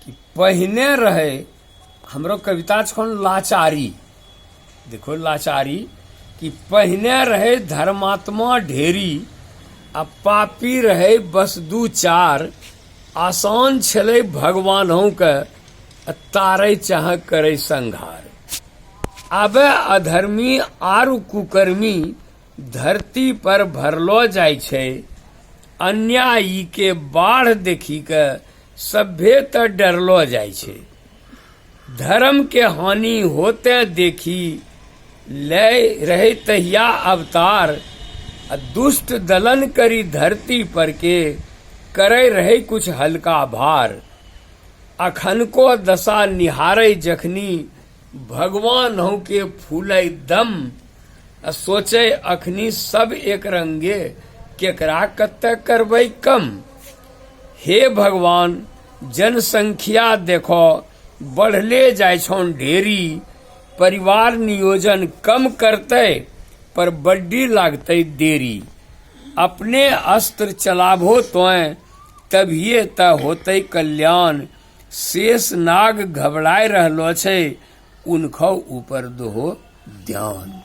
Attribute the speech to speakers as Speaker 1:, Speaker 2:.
Speaker 1: कि पहिने रहे हमरो कविता छन लाचारी। देखो लाचारी कि पहिने रहे धर्मात्मा ढेरी आ पापी रहे बस दू चार। आसान छले भगवानों के तारे चाह करे संघार। आबे अधर्मी आरु कुकर्मी धरती पर भरलो जाय छे। अन्यायी के बाढ़ देखी के सभ्य त डरलो जाय छे। धर्म के हानि होते देखी ले रहे तहिया अवतार। दुष्ट दलन करी धरती पर के करे रहे कुछ हल्का भार। अखन को दशा निहारे जखनी भगवान हो के फूले दम। सोचे अखनी सब एक रंगे केकरा कत्ते करबै कम। हे भगवान जनसंख्या देखो बढ़ले जाय छौन ढेरी। परिवार नियोजन कम करते पर बड्डी लागते देरी। अपने अस्त्र चलाभो तोय तभिए त होते कल्याण। शेष नाग घबराए रहलो छे उनखो ऊपर दोहो ध्यान।